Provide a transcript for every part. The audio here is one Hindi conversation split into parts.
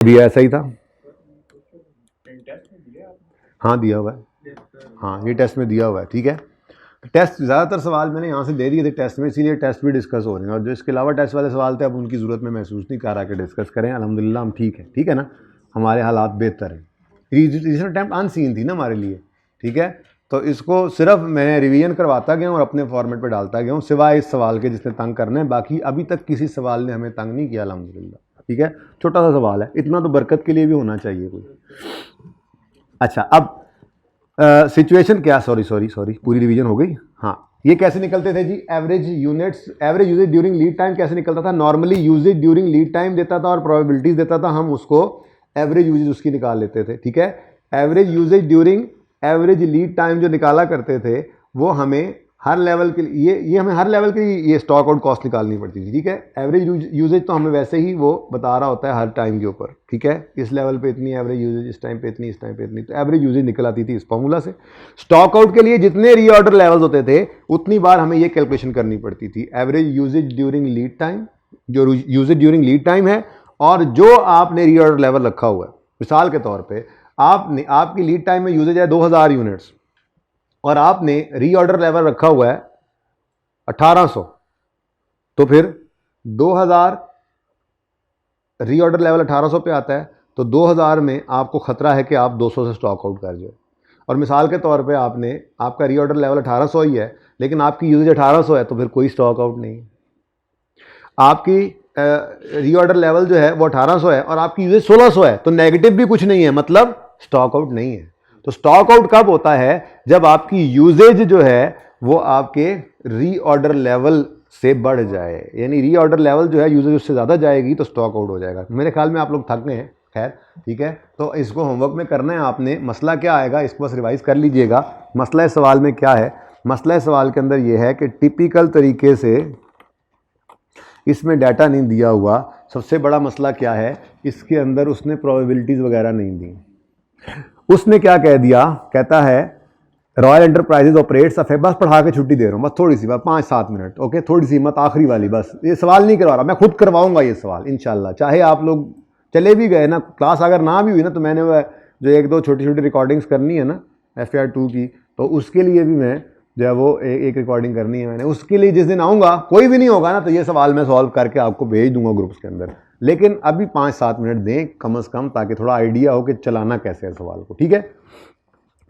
भी ऐसा ही था। हाँ दिया हुआ है, हाँ ये टेस्ट में दिया हुआ है। ठीक है, टेस्ट ज़्यादातर सवाल मैंने यहाँ से दे दिए थे टेस्ट में, इसीलिए टेस्ट भी डिस्कस हो रहे हैं। और जो इसके अलावा टेस्ट वाले सवाल थे अब उनकी ज़रूरत में महसूस नहीं कर रहा कि डिस्कस करें। अल्हम्दुलिल्लाह हम ठीक है ना, हमारे हालात बेहतर हैं। रीजन अटैम्प्ट अनसीन थी ना हमारे लिए। ठीक है, तो इसको सिर्फ मैं रिवीजन करवाता गया और अपने फॉर्मेट पे डालता गया हूँ, सिवाय इस सवाल के जिसने तंग करना है। बाकी अभी तक किसी सवाल ने हमें तंग नहीं किया अल्हम्दुलिल्लाह। ठीक है, छोटा सा सवाल है, इतना तो बरकत के लिए भी होना चाहिए कोई। अच्छा, अब सिचुएशन क्या, सॉरी पूरी रिवीजन हो गई। हाँ, ये कैसे निकलते थे जी, average usage during lead time कैसे निकलता था। Normally usage during lead time देता था और प्रोबेबिलिटीज देता था, हम उसको एवरेज यूजेज उसकी निकाल लेते थे। ठीक है, average usage during average lead time जो निकाला करते थे वो हमें हर लेवल के लिए, ये हमें हर लेवल के लिए ये स्टॉक आउट कॉस्ट निकालनी पड़ती थी। ठीक है, एवरेज यूजेज तो हमें वैसे ही वो बता रहा होता है हर टाइम के ऊपर। ठीक है, इस लेवल पे इतनी एवरेज यूजेज, इस टाइम पे इतनी, इस टाइम पे इतनी, तो एवरेज यूजेज निकल आती थी इस फॉर्मूला से। स्टॉक आउट के लिए जितने रीऑर्डर लेवल्स होते थे उतनी बार हमें ये कैलकुलेशन करनी पड़ती थी। Average usage during lead time, जो यूजेज ड्यूरिंग लीड टाइम है, और जो आपने रीऑर्डर लेवल रखा हुआ है। मिसाल के तौर पर आपकी लीड टाइम में यूजेज है 2000 यूनिट्स और आपने रीऑर्डर लेवल रखा हुआ है 1800, तो फिर 2000 रीऑर्डर लेवल 1800 पे आता है, तो 2000 में आपको खतरा है कि आप 200 से स्टॉक आउट कर जाए। और मिसाल के तौर पे आपका रीऑर्डर लेवल 1800 ही है लेकिन आपकी यूजेज 1800 है, तो फिर कोई स्टॉक आउट नहीं। आपकी रीऑर्डर लेवल जो है वो 1800 है और आपकी यूजेज 1600 है, तो नेगेटिव भी कुछ नहीं है, मतलब स्टॉक आउट नहीं है। तो स्टॉक आउट कब होता है, जब आपकी यूजेज जो है वो आपके रीऑर्डर लेवल से बढ़ जाए, यानी रीऑर्डर लेवल जो है यूजेज उससे ज़्यादा जाएगी तो स्टॉक आउट हो जाएगा। मेरे ख्याल में आप लोग थक गए हैं, खैर ठीक है, तो इसको होमवर्क में करना है आपने। मसला क्या आएगा इसको बस रिवाइज कर लीजिएगा। मसला इस सवाल में क्या है, मसला इस सवाल के अंदर यह है कि टिपिकल तरीके से इसमें डाटा नहीं दिया हुआ। सबसे बड़ा मसला क्या है, इसके अंदर उसने प्रोबेबिलिटीज़ वगैरह नहीं दी। उसने क्या कह दिया, कहता है रॉयल एंटरप्राइजेज ऑपरेट्स, बस पढ़ा के छुट्टी दे रहा हूँ, बस थोड़ी सी बात 5-7 मिनट, ओके, थोड़ी सी हिम्मत, आखिरी वाली, बस ये सवाल नहीं करवा रहा, मैं खुद करवाऊंगा ये सवाल इंशाल्लाह। चाहे आप लोग चले भी गए ना, क्लास अगर ना भी हुई ना, तो मैंने वह जो 1-2 छोटी छोटी रिकॉर्डिंग्स करनी है ना FAR 2 की, तो उसके लिए भी मैं जो है वो एक रिकॉर्डिंग करनी है मैंने। उसके लिए जिस दिन आऊँगा, कोई भी नहीं होगा ना, तो ये सवाल मैं सॉल्व करके आपको भेज दूंगा ग्रुप्स के अंदर। लेकिन अभी 5-7 मिनट दें कम से कम, ताकि थोड़ा आइडिया हो कि चलाना कैसे है सवाल को। ठीक है,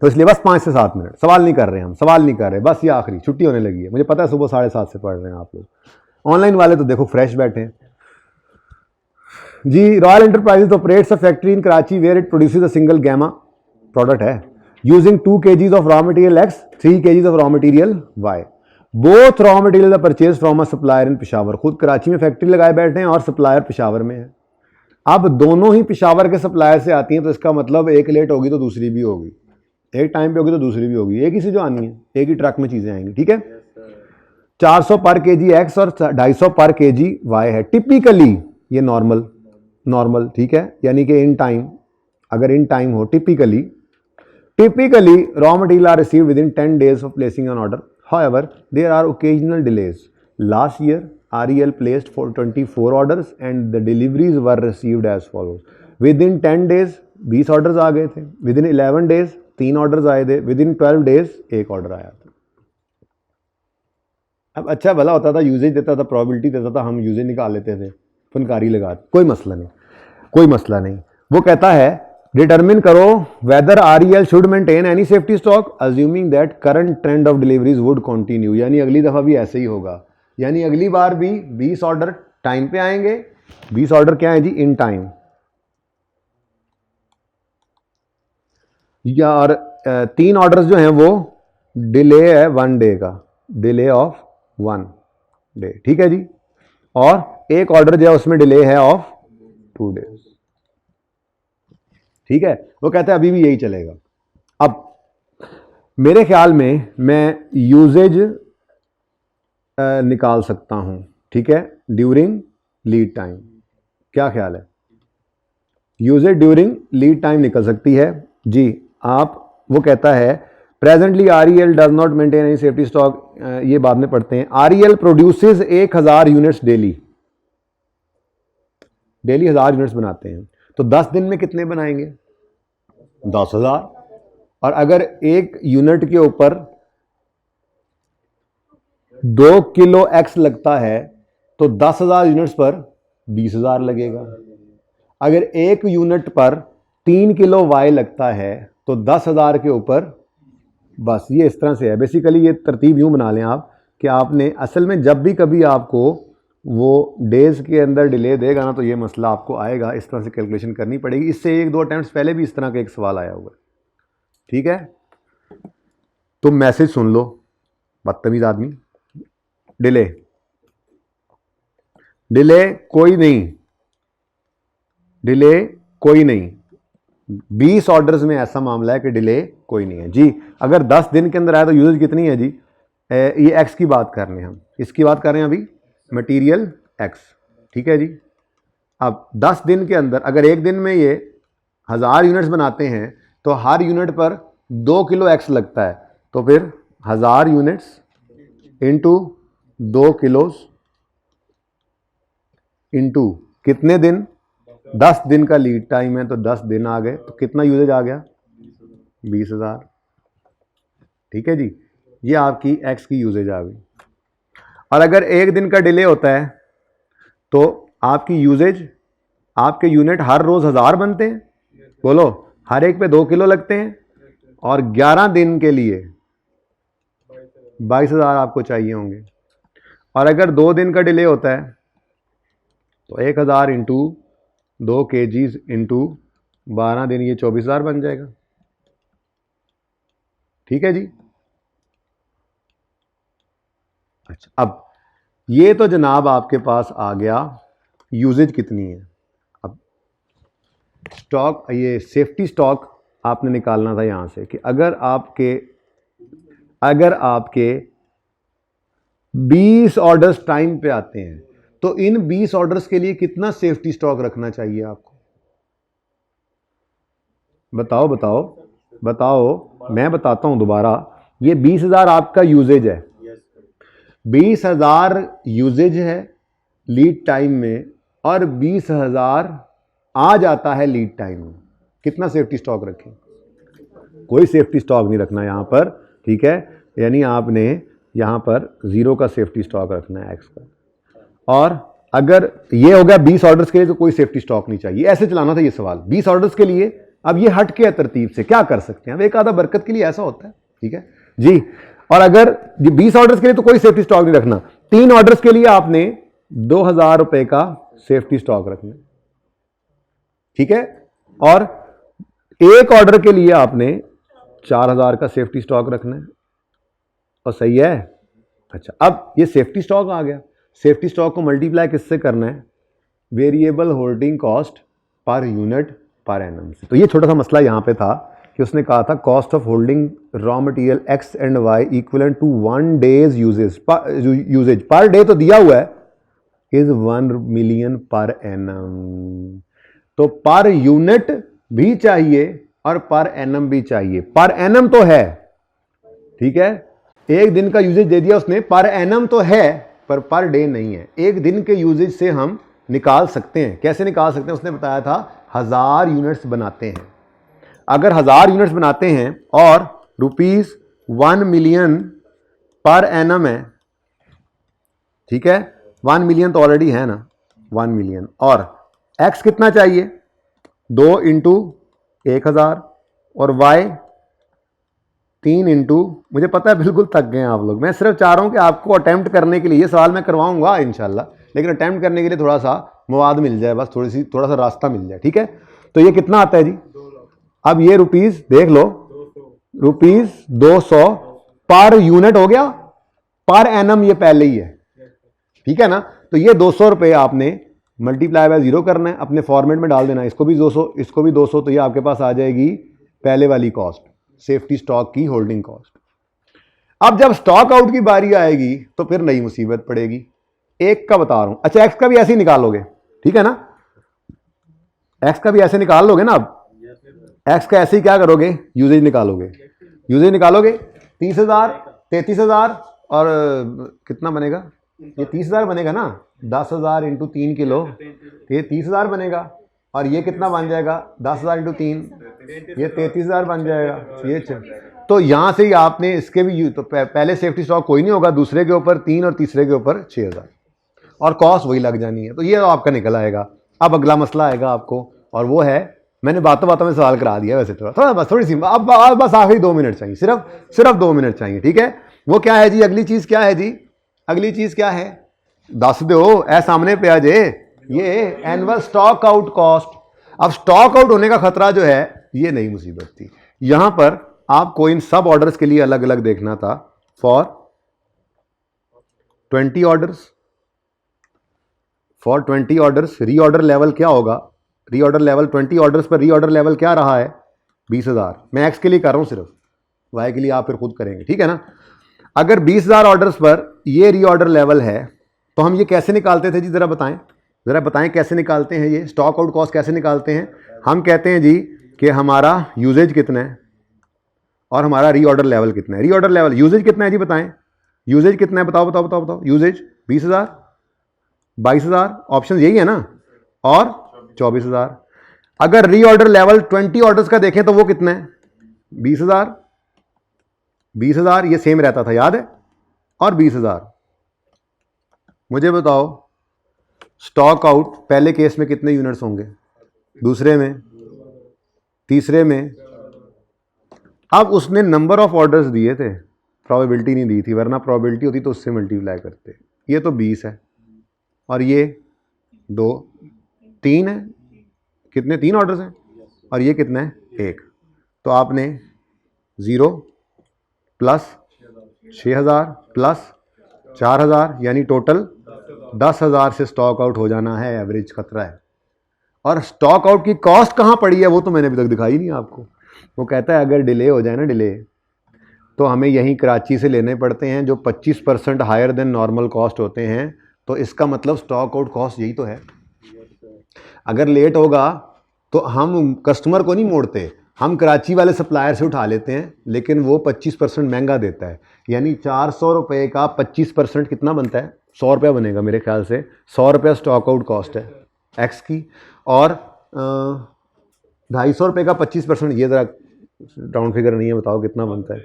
तो इसलिए बस 5 से 7 मिनट, सवाल नहीं कर रहे, हम सवाल नहीं कर रहे, बस ये आखिरी, छुट्टी होने लगी है। मुझे पता है सुबह 7:30 से पढ़ रहे हैं आप लोग, ऑनलाइन वाले तो देखो फ्रेश बैठे हैं जी। Royal Enterprises operates a factory in Karachi where it produces a single gamma product है using 2 kgs of raw material X, 3 kgs of raw material Y। Both raw material purchase from a supplier in Peshawar. खुद कराची में फैक्ट्री लगाए बैठे हैं और सप्लायर पेशावर में है। अब दोनों ही पेशावर के सप्लायर से आती हैं, तो इसका मतलब एक लेट होगी तो दूसरी भी होगी, एक टाइम पे होगी तो दूसरी भी होगी, एक ही से जो आनी है, एक ही ट्रक में चीजें आएंगी। ठीक है, 400 पर केजी X और 250 पर केजी Y है। टिपिकली ये नॉर्मल ठीक है, यानी कि इन टाइम, अगर इन टाइम हो, typically raw material are received within 10 days of placing an order. However there are occasional delays. Last year REL placed for 24 orders and the deliveries were received as follows. Within 10 days 20 orders आ गए थे, विद इन 11 days 3 ऑर्डर्स आए थे, विद इन 12 days 1 ऑर्डर आया था। अब अच्छा भला होता था, यूजेज देता था, प्रोबेबिलिटी देता था, हम यूजेज निकाल लेते थे, फनकारी लगा, कोई मसला नहीं। वो कहता है डिटरमिन करो whether REL should maintain any safety stock assuming that current trend of deliveries would continue. यानी अगली दफा भी ऐसे ही होगा, यानी अगली बार भी 20 ऑर्डर टाइम पे आएंगे। 20 ऑर्डर क्या है जी, इन टाइम, या और 3 ऑर्डर्स जो हैं वो डिले है 1 डे का, डिले ऑफ 1 डे। ठीक है जी, और एक ऑर्डर जो है उसमें डिले है ऑफ 2 days। ठीक है, वो कहते हैं अभी भी यही चलेगा। अब मेरे ख्याल में मैं यूजेज निकाल सकता हूं, ठीक है, ड्यूरिंग लीड टाइम। क्या ख्याल है, यूजेज ड्यूरिंग लीड टाइम निकल सकती है जी। वो कहता है presently REL does not maintain any safety stock. ये बाद में पढ़ते हैं। REL produces 1000 units daily 1000 units बनाते हैं। तो 10 दिन में कितने बनाएंगे? 10,000। और अगर एक यूनिट के ऊपर 2 किलो एक्स लगता है तो 10,000 यूनिट्स पर 20,000 लगेगा। अगर एक यूनिट पर 3 किलो वाई लगता है तो 10,000 के ऊपर, बस ये इस तरह से है। बेसिकली ये तरतीब यूं बना लें आप कि आपने असल में जब भी कभी आपको वो डेज के अंदर डिले देगा ना तो ये मसला आपको आएगा, इस तरह से कैलकुलेशन करनी पड़ेगी। इससे 1-2 अटेम्प्ट्स पहले भी इस तरह का एक सवाल आया हुआ है, ठीक है। तो मैसेज सुन लो बदतमीज आदमी। डिले डिले कोई नहीं, डिले कोई नहीं। 20 ऑर्डर्स में ऐसा मामला है कि डिले कोई नहीं है जी। अगर 10 दिन के अंदर आया तो यूजेज कितनी है जी? ये एक्स की बात कर रहे हैं हम, इसकी बात कर रहे हैं अभी, मटेरियल एक्स, ठीक है जी। अब 10 दिन के अंदर अगर एक दिन में ये 1000 यूनिट्स बनाते हैं तो हर यूनिट पर 2 किलो एक्स लगता है, तो फिर 1000 यूनिट्स इंटू 2 किलोज इंटू कितने दिन? 10 दिन का लीड टाइम है तो 10 दिन आ गए, तो कितना यूजेज आ गया? 20,000, ठीक है जी। ये आपकी एक्स की यूजेज आ गई। और अगर एक दिन का डिले होता है तो आपकी यूजेज, आपके यूनिट हर रोज 1000 बनते हैं, बोलो, हर एक पे 2 किलो लगते हैं, और 11 दिन के लिए 22,000 आपको चाहिए होंगे। और अगर 2 दिन का डिले होता है तो 1000 इंटू 2 kgs इंटू 12 दिन, ये 24,000 बन जाएगा, ठीक है जी। अच्छा, अब ये तो जनाब आपके पास आ गया यूजेज कितनी है। अब स्टॉक, ये सेफ्टी स्टॉक आपने निकालना था यहां से कि अगर आपके 20 ऑर्डर्स टाइम पे आते हैं तो इन 20 ऑर्डर्स के लिए कितना सेफ्टी स्टॉक रखना चाहिए आपको? बताओ बताओ बताओ, मैं बताता हूं दोबारा। ये 20,000 आपका यूजेज है, 20,000 यूजेज है लीड टाइम में, और 20,000 आ जाता है लीड टाइम में। कितना सेफ्टी स्टॉक रखें? कोई सेफ्टी स्टॉक नहीं रखना यहां पर, ठीक है। यानी आपने यहां पर 0 का सेफ्टी स्टॉक रखना है एक्स का। और अगर ये हो गया 20 ऑर्डर्स के लिए तो कोई सेफ्टी स्टॉक नहीं चाहिए। ऐसे चलाना था ये सवाल 20 ऑर्डर्स के लिए। अब ये हट के तरतीब से क्या कर सकते हैं, अब एक आधा बरकत के लिए ऐसा होता है, ठीक है जी। और अगर 20 ऑर्डर्स के लिए तो कोई सेफ्टी स्टॉक नहीं रखना। 3 ऑर्डर्स के लिए आपने 2,000 रुपए का सेफ्टी स्टॉक रखना, ठीक है। और एक ऑर्डर के लिए आपने 4,000 का सेफ्टी स्टॉक रखना है, और सही है। अच्छा, अब ये सेफ्टी स्टॉक आ गया। सेफ्टी स्टॉक को मल्टीप्लाई किससे करना है? Variable holding cost per unit per annum से। तो ये छोटा सा मसला यहां पे था कि उसने कहा था cost of holding raw material X and Y equivalent to 1 days usage per day तो दिया हुआ है, इज 1 मिलियन पर एनम। तो पर यूनिट भी चाहिए और पर एनम भी चाहिए। पर एनम तो है, ठीक है, एक दिन का यूजेज दे दिया उसने, पर एनम तो है पर डे नहीं है। एक दिन के यूजेज से हम निकाल सकते हैं। कैसे निकाल सकते हैं? उसने बताया था 1000 यूनिट्स बनाते हैं। अगर 1000 यूनिट्स बनाते हैं और ₹1 मिलियन पर एनम है, ठीक है, 1 मिलियन तो ऑलरेडी है ना, 1 मिलियन, और एक्स कितना चाहिए? 2 इंटू 1000, और वाई 3 इंटू, मुझे पता है बिल्कुल थक गए हैं आप लोग। मैं सिर्फ चाह रहा हूं कि आपको अटेम्प्ट करने के लिए, ये सवाल मैं करवाऊंगा इंशाल्लाह, लेकिन अटेम्प्ट करने के लिए थोड़ा सा मवाद मिल जाए, बस थोड़ा सा रास्ता मिल जाए, ठीक है। तो ये कितना आता है जी? अब ये रुपीस देख लो, ₹200 पर यूनिट हो गया, पर एनम ये पहले ही है, ठीक है ना। तो ये 200 रुपए आपने मल्टीप्लाई बाय 0 करना है, अपने फॉर्मेट में डाल देना, इसको भी 200, इसको भी 200, तो ये आपके पास आ जाएगी पहले वाली कॉस्ट, सेफ्टी स्टॉक की होल्डिंग कॉस्ट। अब जब स्टॉक आउट की बारी आएगी तो फिर नई मुसीबत पड़ेगी। एक का बता रहा हूं, अच्छा एक्स का भी ऐसे ही निकालोगे, ठीक है ना, एक्स का भी ऐसे निकाल लोगे ना। अब एक्स का ऐसे ही क्या करोगे? यूजेज निकालोगे, 30,000, 33,000, और कितना बनेगा? ये 30,000 बनेगा ना, 10,000 इंटू 3 किलो, ये 30,000 बनेगा। और ये कितना बन जाएगा 10,000 इंटू 3, ये 33,000 बन जाएगा। ये तो यहाँ से ही आपने इसके भी तो पहले सेफ्टी स्टॉक कोई नहीं होगा, दूसरे के ऊपर 3 और तीसरे के ऊपर 6,000 और कॉस्ट वही लग जानी है। तो ये तो आपका निकल आएगा। अब अगला मसला आएगा आपको, और वो है, मैंने बातों बातों में सवाल करा दिया वैसे, थोड़ा बस थोड़ी सी अब बस आखिरी 2 मिनट चाहिए, सिर्फ 2 मिनट चाहिए, ठीक है। वो क्या है जी, अगली चीज़ क्या है जी, अगली चीज़ क्या है, दस दो ऐ सामने पे आ जे, ये एनुअल स्टॉक आउट कॉस्ट। अब स्टॉक आउट होने का खतरा जो है ये नई मुसीबत थी। यहां पर आपको इन सब ऑर्डर्स के लिए अलग अलग देखना था। फॉर 20 ऑर्डर्स रीऑर्डर लेवल क्या होगा, रीऑर्डर लेवल 20 ऑर्डर्स पर रीऑर्डर लेवल क्या रहा है 20,000। मैं एक्स के लिए कर रहा हूं, सिर्फ वाई के लिए आप फिर खुद करेंगे, ठीक है ना। अगर 20,000 ऑर्डर्स पर ये रीऑर्डर लेवल है तो हम ये कैसे निकालते थे जी, जरा बताएं कैसे निकालते हैं, ये स्टॉक आउट कॉस्ट कैसे निकालते हैं। हम कहते हैं जी कि हमारा यूजेज कितना है और हमारा रीऑर्डर लेवल कितना है। रीऑर्डर लेवल यूजेज कितना है जी, बताएं यूजेज कितना है, बताओ यूजेज 20,000 22,000 ऑप्शन यही है ना, और 24,000। अगर रीऑर्डर लेवल 20 ऑर्डर्स का देखें तो वो कितना है 20,000 ये सेम रहता था, याद है, और 20,000। मुझे बताओ स्टॉक आउट पहले केस में कितने यूनिट्स होंगे, दूसरे में, तीसरे में। अब उसने नंबर ऑफ ऑर्डर्स दिए थे, प्रोबेबिलिटी नहीं दी थी, वरना प्रोबेबिलिटी होती तो उससे मल्टीप्लाई करते। ये तो 20 है और ये 2 3 है, कितने 3 ऑर्डर्स हैं, और ये कितना है 1। तो आपने 0 प्लस 6,000 प्लस 4,000 यानी टोटल 10,000 से स्टॉक आउट हो जाना है, एवरेज खतरा है। और स्टॉक आउट की कॉस्ट कहाँ पड़ी है वो तो मैंने अभी तक दिखाई नहीं आपको। वो कहता है अगर डिले हो जाए ना, डिले, तो हमें यहीं कराची से लेने पड़ते हैं जो 25% हायर देन नॉर्मल कॉस्ट होते हैं। तो इसका मतलब स्टॉक आउट कॉस्ट यही तो है। अगर लेट होगा तो हम कस्टमर को नहीं मोड़ते, हम कराची वाले सप्लायर से उठा लेते हैं, लेकिन वो 25% महंगा देता है। यानी 400 रुपये का 25% कितना बनता है, 100 रुपया बनेगा मेरे ख्याल से। 100 रुपया स्टॉक आउट कॉस्ट है एक्स की, और 250 रुपये का 25%, ये ज़रा राउंड फिगर नहीं है, बताओ कितना बनता है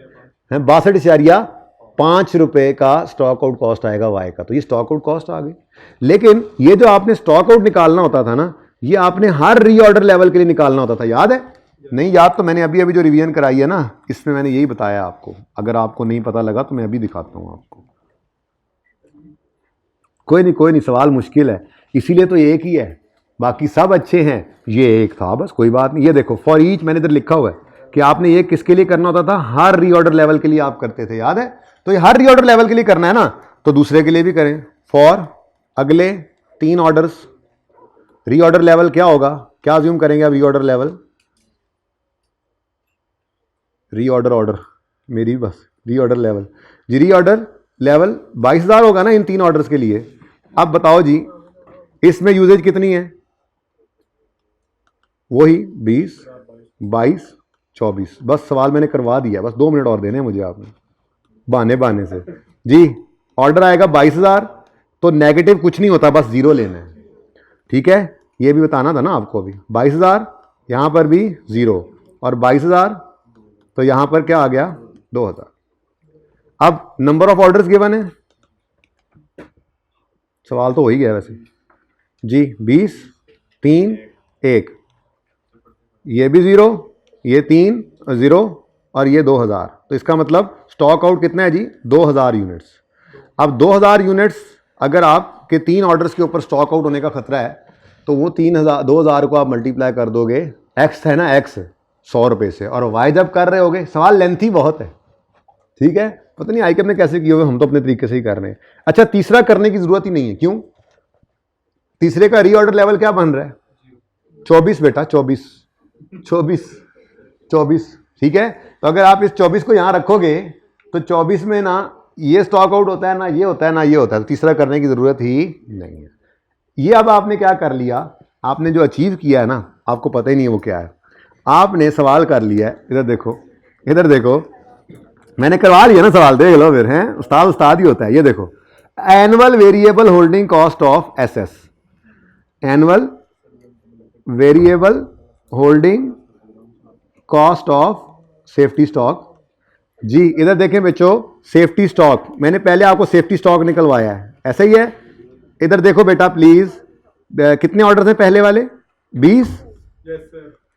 62.5 रुपये का स्टॉक आउट कॉस्ट आएगा वाई का। तो ये स्टॉक आउट कॉस्ट आ गई। लेकिन ये जो आपने स्टॉक आउट निकालना होता था ना, ये आपने हर रीऑर्डर लेवल के लिए निकालना होता था, याद है? नहीं याद तो मैंने अभी जो रिवीजन कराई है ना, इसमें मैंने यही बताया आपको। अगर आपको नहीं पता लगा तो मैं अभी दिखाता हूँ आपको। कोई नहीं, सवाल मुश्किल है, इसीलिए तो एक ही है, बाकी सब अच्छे हैं, ये एक था बस, कोई बात नहीं। ये देखो फॉर ईच मैंने इधर लिखा हुआ है कि आपने ये किसके लिए करना होता था, हर रीऑर्डर लेवल के लिए आप करते थे, याद है? तो ये हर रीऑर्डर लेवल के लिए करना है ना, तो दूसरे के लिए भी करें। फॉर अगले 3 ऑर्डर्स रीऑर्डर लेवल क्या होगा, क्या अज्यूम करेंगे अब रीऑर्डर लेवल, रीऑर्डर मेरी बस रीऑर्डर लेवल जी, रीऑर्डर लेवल 22,000 होगा ना इन 3 ऑर्डर्स के लिए। अब बताओ जी इसमें यूजेज कितनी है, वही 20 22 24। बस सवाल मैंने करवा दिया, बस 2 मिनट और देने मुझे आपने बहाने से जी। ऑर्डर आएगा 22,000, तो नेगेटिव कुछ नहीं होता, बस 0 लेना है, ठीक है। ये भी बताना था ना आपको अभी, 22,000 यहां पर भी 0 और 22,000, तो यहां पर क्या आ गया 2,000। अब नंबर ऑफ ऑर्डर्स गिवन है, सवाल तो हो ही गया वैसे जी, 20 3 1, ये भी 0, ये 3 0 और ये 2,000। तो इसका मतलब स्टॉक आउट कितना है जी 2,000 यूनिट्स। अब 2,000 यूनिट्स अगर आपके 3 ऑर्डर्स के ऊपर स्टॉक आउट होने का खतरा है, तो वो 2,000 को आप मल्टीप्लाई कर दोगे, एक्स है ना एक्स 100 रुपये से, और वाई जब कर रहे होगे, सवाल लेंथी बहुत है, ठीक है। पता नहीं आईकम ने कैसे किए हुए, हम तो अपने तरीके से ही कर रहे हैं। अच्छा तीसरा करने की जरूरत ही नहीं है, क्यों? तीसरे का रीऑर्डर लेवल क्या बन रहा है 24 बेटा, 24, ठीक है। तो अगर आप इस 24 को यहां रखोगे तो 24 में ना ये स्टॉक आउट होता है, ना ये होता है, ना ये होता है, तो तीसरा करने की जरूरत ही नहीं है। ये अब आपने क्या कर लिया, आपने जो अचीव किया है ना, आपको पता ही नहीं है वो क्या है। आपने सवाल कर लिया है, इधर देखो मैंने करवा लिया ना सवाल, देख लो फिर, हैं उस्ताद ही होता है। ये देखो annual variable holding cost of SS, annual variable holding cost of safety stock. जी इधर देखें बच्चों, सेफ्टी स्टॉक मैंने पहले आपको सेफ्टी स्टॉक निकलवाया है, ऐसा ही है। इधर देखो बेटा प्लीज, कितने ऑर्डर थे पहले वाले? 20।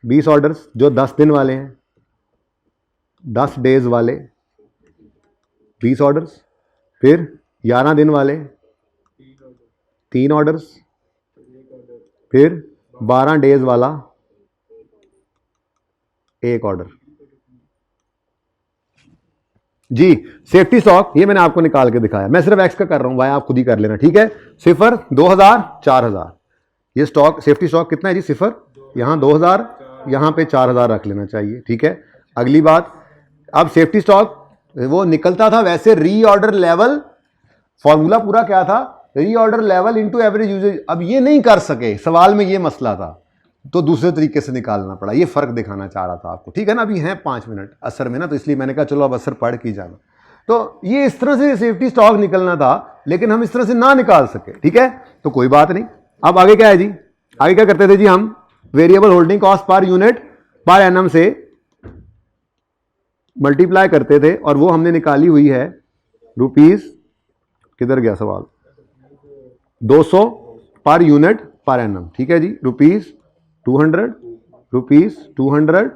20 ऑर्डर्स जो 10 दिन वाले हैं, 10 डेज वाले 20 ऑर्डर्स। फिर 11 दिन वाले 3 ऑर्डर्स। फिर 12 डेज वाला 1 ऑर्डर। जी सेफ्टी स्टॉक ये मैंने आपको निकाल के दिखाया, मैं सिर्फ एक्स का कर रहा हूं, वाई आप खुद ही कर लेना, ठीक है। 0, 2000, 4000। ये स्टॉक सेफ्टी स्टॉक कितना है जी? 0, यहां 2000, यहां पे 4000 रख लेना चाहिए, ठीक है। अगली बात, अब सेफ्टी स्टॉक वो निकलता था वैसे रीऑर्डर लेवल, फॉर्मूला पूरा क्या था? Reorder level into average usage. अब ये नहीं कर सके, सवाल में ये मसला था, तो दूसरे तरीके से निकालना पड़ा। ये फर्क दिखाना चाह रहा था आपको, ठीक है ना। अभी हैं 5 मिनट असर में ना, तो इसलिए मैंने कहा चलो अब असर पढ़ के जाना। तो ये इस तरह से सेफ्टी स्टॉक निकलना था, लेकिन हम इस तरह से ना निकाल सके, ठीक है, तो कोई बात नहीं। अब आगे क्या है जी? आगे क्या करते थे जी? हम variable holding cost per unit per annum से मल्टीप्लाई करते थे, और वो हमने निकाली हुई है रुपीज, किधर गया सवाल, 200 पर यूनिट पर एनम, ठीक है जी। Rupees 200, rupees 200,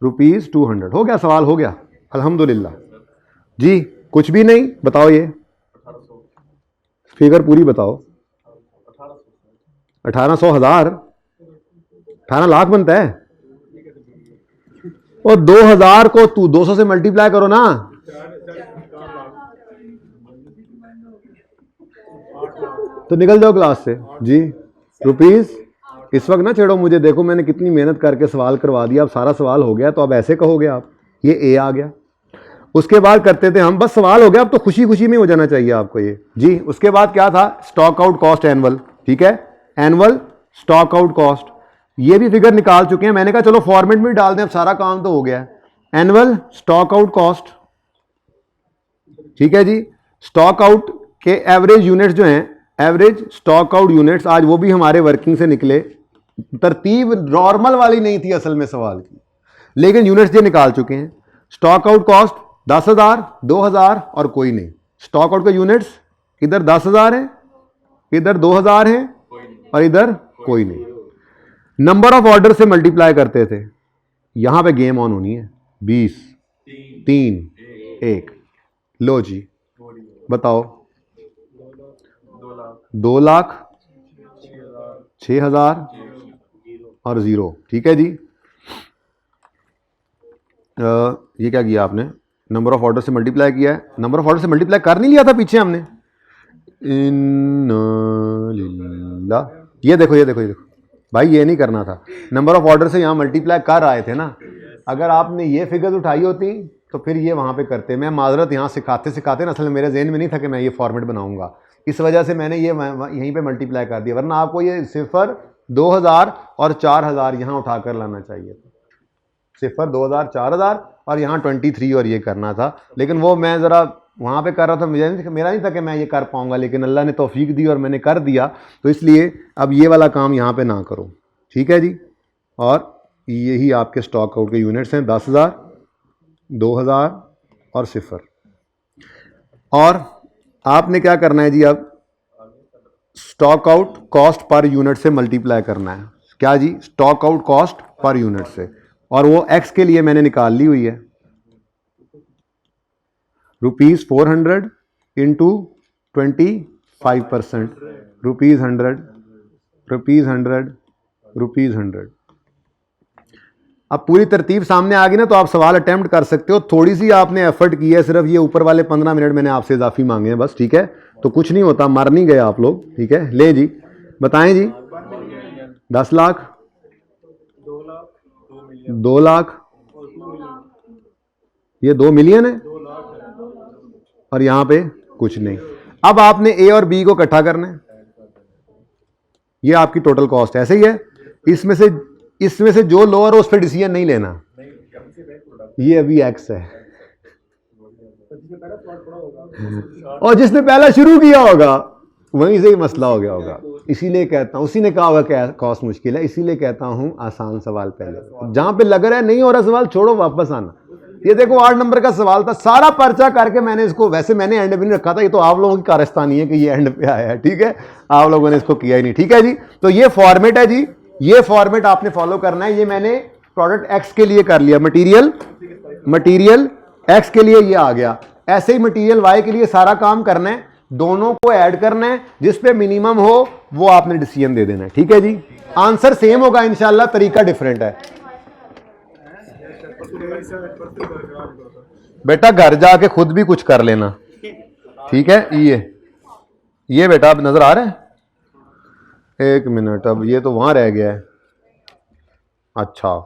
rupees 200। हो गया सवाल, हो गया, अल्हम्दुलिल्लाह जी। कुछ भी नहीं, बताओ ये फिगर पूरी बताओ। 1800 हजार 18 लाख बनता है, और 2000 को तू 200 से मल्टीप्लाई करो ना, तो निकल जाओ क्लास से जी। रुपीज, इस वक्त ना छेड़ो मुझे, देखो मैंने कितनी मेहनत करके सवाल करवा दिया, अब सारा सवाल हो गया, तो अब ऐसे कहोगे आप, ये ए आ गया। उसके बाद करते थे हम, बस सवाल हो गया, अब तो खुशी खुशी में हो जाना चाहिए आपको ये जी। उसके बाद क्या था? स्टॉक आउट कॉस्ट एनुअल, ठीक है, एनुअल स्टॉक आउट कॉस्ट, ये भी फिगर निकाल चुके हैं। मैंने कहा चलो फॉर्मेट में डाल दें, अब सारा काम तो हो गया। एनुअल स्टॉक आउट कॉस्ट, ठीक है जी। स्टॉक आउट के एवरेज यूनिट्स जो हैं, एवरेज स्टॉक आउट यूनिट्स, आज वो भी हमारे वर्किंग से निकले। तरतीब नॉर्मल वाली नहीं थी असल में सवाल की, लेकिन यूनिट्स ये निकाल चुके हैं। स्टॉक आउट कॉस्ट 10,000, 2,000 और कोई नहीं। स्टॉक आउट के यूनिट्स इधर 10,000 है, इधर 2,000 है, और इधर कोई नहीं। नंबर ऑफ ऑर्डर से मल्टीप्लाई करते थे, यहां पे गेम ऑन होनी है। 20, 3, 1। लो जी बताओ, 2 लाख, 6,000 और 0, ठीक है जी। ये क्या किया आपने? नंबर ऑफ ऑर्डर से मल्टीप्लाई किया है। नंबर ऑफ ऑर्डर से मल्टीप्लाई कर नहीं लिया था पीछे हमने? ये देखो, ये देखो, ये देखो भाई, ये नहीं करना था। नंबर ऑफ ऑर्डर से यहाँ मल्टीप्लाई कर आए थे ना, अगर आपने ये फिगर उठाई होती तो फिर ये वहाँ पे करते। मैं माजरत यहाँ सिखाते सिखाते ना, असल में मेरे जहन में नहीं था कि मैं ये फॉर्मेट बनाऊंगा, इस वजह से मैंने ये यहीं पे मल्टीप्लाई कर दिया, वरना आपको ये 0, 2,000 और 4,000 यहाँ उठाकर लाना चाहिए था। 0, 2,000, 4,000 और यहाँ 23 और ये करना था, लेकिन वो मैं ज़रा वहाँ पे कर रहा था, मेरा नहीं था कि मैं ये कर पाऊँगा, लेकिन अल्लाह ने तौफीक दी और मैंने कर दिया, तो इसलिए अब ये वाला काम यहाँ पे ना करो, ठीक है जी। और यही आपके स्टॉक आउट के यूनिट्स हैं, 10,000, 2,000 और 0। और आपने क्या करना है जी? अब stock out cost per unit से मल्टीप्लाई करना है। क्या जी? Stock out cost per unit से, और वो एक्स के लिए मैंने निकाल ली हुई है। Rupees 400 into 25%, rupees 100, rupees 100, rupees 100। अब पूरी तरतीब सामने आ गई ना, तो आप सवाल अटेम्प्ट कर सकते हो। थोड़ी सी आपने एफर्ट की है, सिर्फ ये ऊपर वाले 15 मिनट मैंने आपसे इजाफी मांगे हैं बस, ठीक है, तो कुछ नहीं होता, मर नहीं गए आप लोग, ठीक है। ले जी बताएं जी। 10 लाख, 2 लाख, ये 2 मिलियन है, और यहां पे कुछ नहीं। अब आपने ए और बी को इकट्ठा करना है, ये आपकी टोटल कॉस्ट ऐसे ही है। इसमें से जो लोअर हो उस पर डिसीजन नहीं लेना, ये अभी एक्स है, और जिसने पहला शुरू किया होगा वहीं से ही मसला हो गया होगा। इसीलिए कहता हूँ, उसी ने कहा होगा क्या कॉस्ट मुश्किल है, इसीलिए कहता हूँ आसान सवाल पहले। जहाँ पे लग रहा है नहीं हो रहा सवाल, छोड़ो, वापस आना। ये देखो 8 नंबर का सवाल था, सारा पर्चा करके मैंने इसको, वैसे मैंने एंड पे नहीं रखा था, ये तो आप लोगों की कारस्तानी है कि ये एंड पे आया है, ठीक है, आप लोगों ने इसको किया ही नहीं, ठीक है जी। तो ये फॉर्मेट है जी, ये फॉर्मेट आपने फॉलो करना है। ये मैंने प्रोडक्ट एक्स के लिए कर लिया, मटीरियल एक्स के लिए ये आ गया। ऐसे ही मटीरियल वाई के लिए सारा काम करना है, दोनों को ऐड करना है, जिस पे मिनिमम हो वो आपने डिसीजन दे देना है, ठीक है जी। आंसर सेम होगा इंशाल्लाह, तरीका डिफरेंट है। बेटा घर जाके खुद भी कुछ कर लेना, ठीक है। ये बेटा अब नजर आ रहा है, 1 मिनट, अब ये तो वहां रह गया है। अच्छा,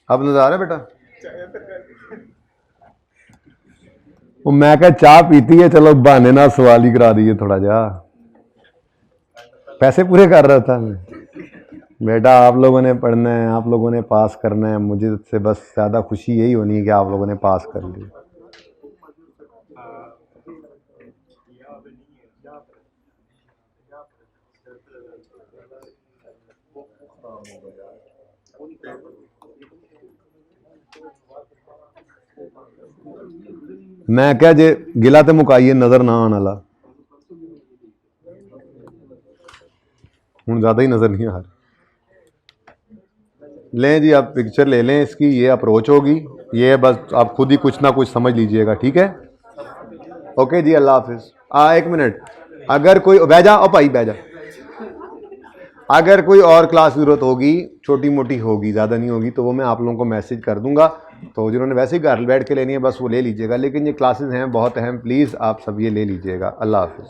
अब नजर आ रहा है बेटा। वो मैं क्या चाह पीती है, चलो बहाने ना सवाल ही करा दिए, थोड़ा जा पैसे पूरे कर रहा था मैं। बेटा आप लोगों ने पढ़ना है, आप लोगों ने पास करना है, मुझे से बस ज़्यादा खुशी यही होनी है कि आप लोगों ने पास कर लिया। मैं क्या जे गिला ते मुकाइए नज़र ना आने वाला, हूँ ज़्यादा ही नज़र नहीं आ रहा। लें जी, आप पिक्चर ले लें इसकी, ये अप्रोच होगी, ये बस आप खुद ही कुछ ना कुछ समझ लीजिएगा, ठीक है। ओके जी, अल्लाह हाफिज़। 1 मिनट, अगर कोई बैजा ओ भाई बैजा, अगर कोई और क्लास ज़रूरत होगी, छोटी मोटी होगी, ज़्यादा नहीं होगी, तो वो मैं आप लोगों को मैसेज कर दूंगा। तो जिन्होंने वैसे ही घर बैठ के लेनी है बस वो ले लीजिएगा, लेकिन ये क्लासेस हैं बहुत अहम, प्लीज़ आप सब ये ले लीजिएगा। अल्लाह हाफिज़।